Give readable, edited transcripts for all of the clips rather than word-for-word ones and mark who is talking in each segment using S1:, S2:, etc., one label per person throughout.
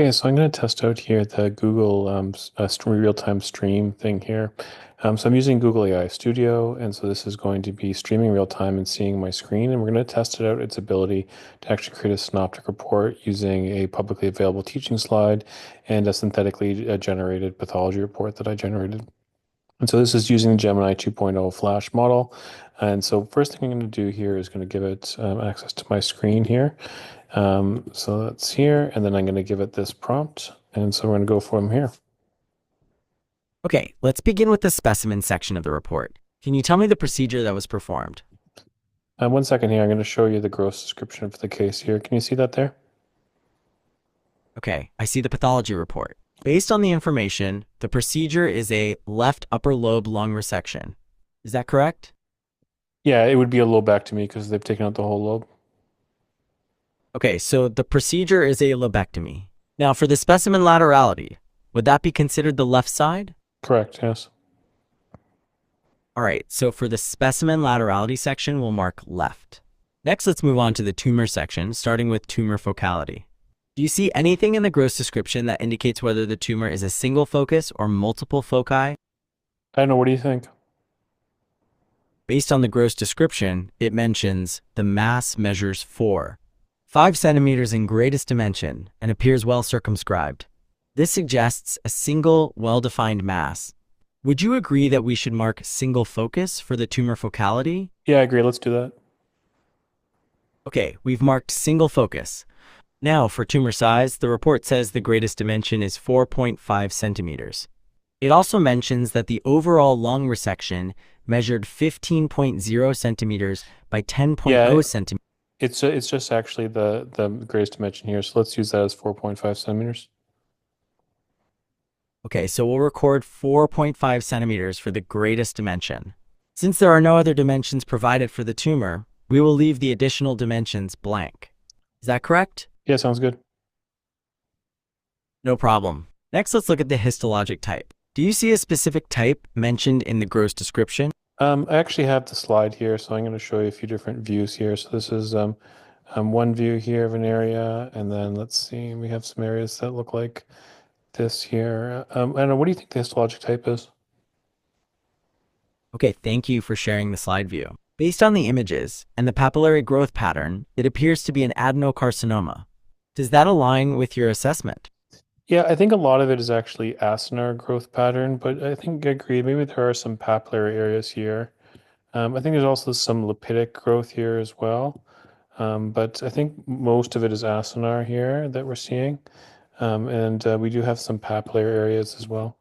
S1: Okay, so I'm going to test out here the Google real-time stream thing here. So I'm using Google AI Studio, and so this is going to be streaming real time and seeing my screen, and we're going to test it out, its ability to actually create a synoptic report using a publicly available teaching slide and a synthetically generated pathology report that I generated. And so this is using the Gemini 2.0 Flash model. And so first thing I'm going to do here is going to give it access to my screen here. So that's here, and then I'm going to give it this prompt. And so we're going to go from here.
S2: Okay, let's begin with the specimen section of the report. Can you tell me the procedure that was performed?
S1: 1 second here, I'm going to show you the gross description of the case here. Can you see that there?
S2: Okay, I see the pathology report. Based on the information, the procedure is a left upper lobe lung resection. Is that correct?
S1: Yeah, it would be a lobectomy because they've taken out the whole lobe.
S2: Okay, so the procedure is a lobectomy. Now, for the specimen laterality, would that be considered the left side?
S1: Correct, yes.
S2: All right, so for the specimen laterality section, we'll mark left. Next, let's move on to the tumor section, starting with tumor focality. Do you see anything in the gross description that indicates whether the tumor is a single focus or multiple foci?
S1: I don't know, what do you think?
S2: Based on the gross description, it mentions the mass measures 5 centimeters in greatest dimension and appears well circumscribed. This suggests a single, well-defined mass. Would you agree that we should mark single focus for the tumor focality?
S1: Yeah, I agree. Let's do that.
S2: Okay, we've marked single focus. Now, for tumor size, the report says the greatest dimension is 4.5 centimeters. It also mentions that the overall lung resection measured 15.0 centimeters by 10.0
S1: Yeah,
S2: centimeters.
S1: it's just actually the greatest dimension here. So let's use that as 4.5 centimeters.
S2: Okay, so we'll record 4.5 centimeters for the greatest dimension. Since there are no other dimensions provided for the tumor, we will leave the additional dimensions blank. Is that correct?
S1: Yeah, sounds good.
S2: No problem. Next, let's look at the histologic type. Do you see a specific type mentioned in the gross description?
S1: I actually have the slide here, so I'm going to show you a few different views here. So this is one view here of an area, and then let's see, we have some areas that look like this here. I don't know, what do you think the histologic type is?
S2: Okay, thank you for sharing the slide view. Based on the images and the papillary growth pattern, it appears to be an adenocarcinoma. Does that align with your assessment?
S1: Yeah, I think a lot of it is actually acinar growth pattern, but I think I agree. Maybe there are some papillary areas here. I think there's also some lipidic growth here as well. But I think most of it is acinar here that we're seeing. And we do have some papillary areas as well.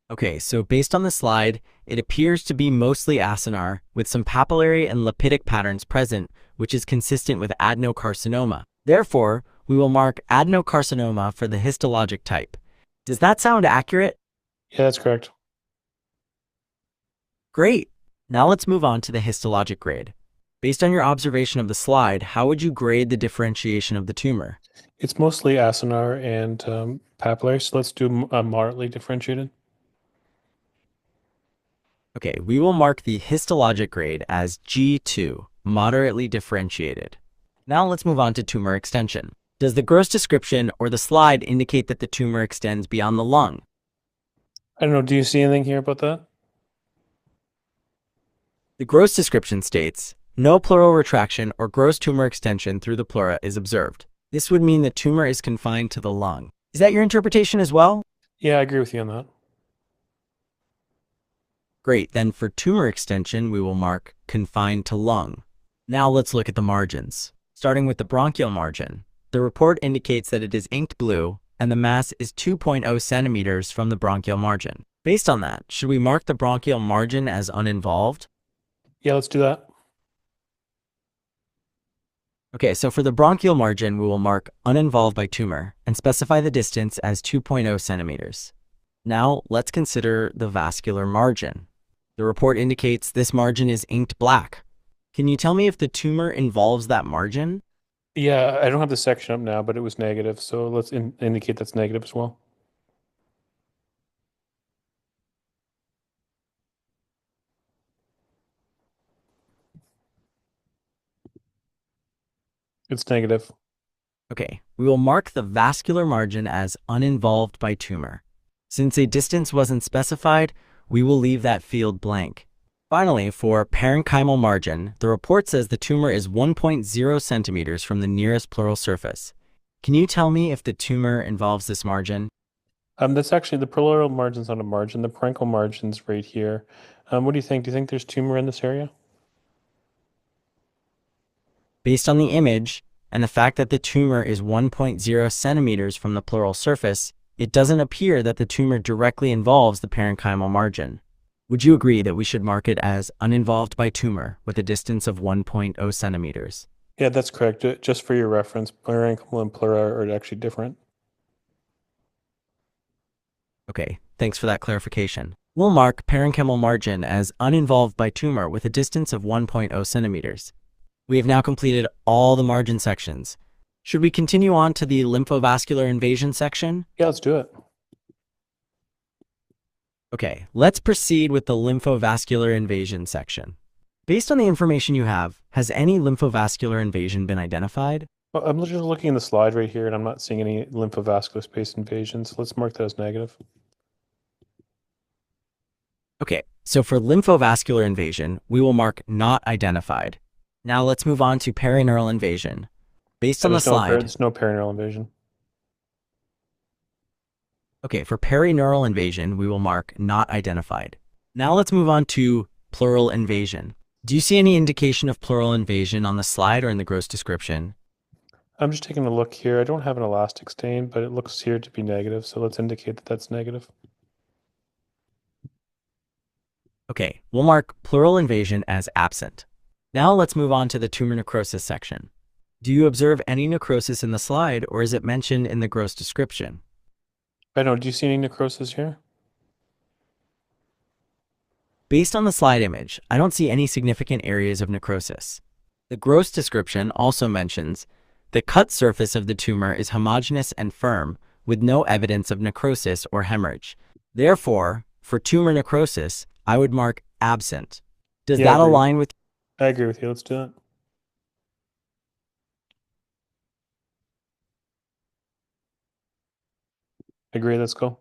S2: Okay, so based on the slide, it appears to be mostly acinar with some papillary and lipidic patterns present, which is consistent with adenocarcinoma. Therefore, we will mark adenocarcinoma for the histologic type. Does that sound accurate?
S1: Yeah, that's correct.
S2: Great. Now let's move on to the histologic grade. Based on your observation of the slide, how would you grade the differentiation of the tumor?
S1: It's mostly acinar and papillary, so let's do moderately differentiated.
S2: Okay, we will mark the histologic grade as G2, moderately differentiated. Now let's move on to tumor extension. Does the gross description or the slide indicate that the tumor extends beyond the lung?
S1: I don't know, do you see anything here about that?
S2: The gross description states, no pleural retraction or gross tumor extension through the pleura is observed. This would mean the tumor is confined to the lung. Is that your interpretation as well?
S1: Yeah, I agree with you on that.
S2: Great, then for tumor extension, we will mark confined to lung. Now let's look at the margins. Starting with the bronchial margin, the report indicates that it is inked blue and the mass is 2.0 centimeters from the bronchial margin. Based on that, should we mark the bronchial margin as uninvolved?
S1: Yeah, let's do that.
S2: Okay, so for the bronchial margin, we will mark uninvolved by tumor and specify the distance as 2.0 centimeters. Now let's consider the vascular margin. The report indicates this margin is inked black. Can you tell me if the tumor involves that margin?
S1: Yeah, I don't have the section up now, but it was negative, so let's indicate that's negative as well. It's negative.
S2: Okay, we will mark the vascular margin as uninvolved by tumor. Since a distance wasn't specified, we will leave that field blank. Finally, for parenchymal margin, the report says the tumor is 1.0 centimeters from the nearest pleural surface. Can you tell me if the tumor involves this margin?
S1: That's actually the pleural margin's not a margin. The parenchymal margin's right here. What do you think? Do you think there's tumor in this area?
S2: Based on the image and the fact that the tumor is 1.0 centimeters from the pleural surface, it doesn't appear that the tumor directly involves the parenchymal margin. Would you agree that we should mark it as uninvolved by tumor with a distance of 1.0 centimeters?
S1: Yeah, that's correct. Just for your reference, parenchymal and pleura are actually different.
S2: Okay, thanks for that clarification. We'll mark parenchymal margin as uninvolved by tumor with a distance of 1.0 centimeters. We have now completed all the margin sections. Should we continue on to the lymphovascular invasion section?
S1: Yeah, let's do it.
S2: Okay, let's proceed with the lymphovascular invasion section. Based on the information you have, has any lymphovascular invasion been identified?
S1: Well, I'm just looking in the slide right here, and I'm not seeing any lymphovascular space invasions. So let's mark that as negative.
S2: Okay, so for lymphovascular invasion, we will mark not identified. Now let's move on to perineural invasion. Based
S1: Yeah,
S2: on the slide,
S1: there's no perineural invasion.
S2: okay, for perineural invasion, we will mark not identified. Now let's move on to pleural invasion. Do you see any indication of pleural invasion on the slide or in the gross description?
S1: I'm just taking a look here. I don't have an elastic stain, but it looks here to be negative, so let's indicate that that's negative.
S2: Okay, we'll mark pleural invasion as absent. Now let's move on to the tumor necrosis section. Do you observe any necrosis in the slide, or is it mentioned in the gross description?
S1: I don't know. Do you see any necrosis here?
S2: Based on the slide image, I don't see any significant areas of necrosis. The gross description also mentions the cut surface of the tumor is homogeneous and firm, with no evidence of necrosis or hemorrhage. Therefore, for tumor necrosis, I would mark absent. Does
S1: Yeah, I
S2: that
S1: agree.
S2: align with?
S1: I agree with you. Let's do it. Agree. Let's go.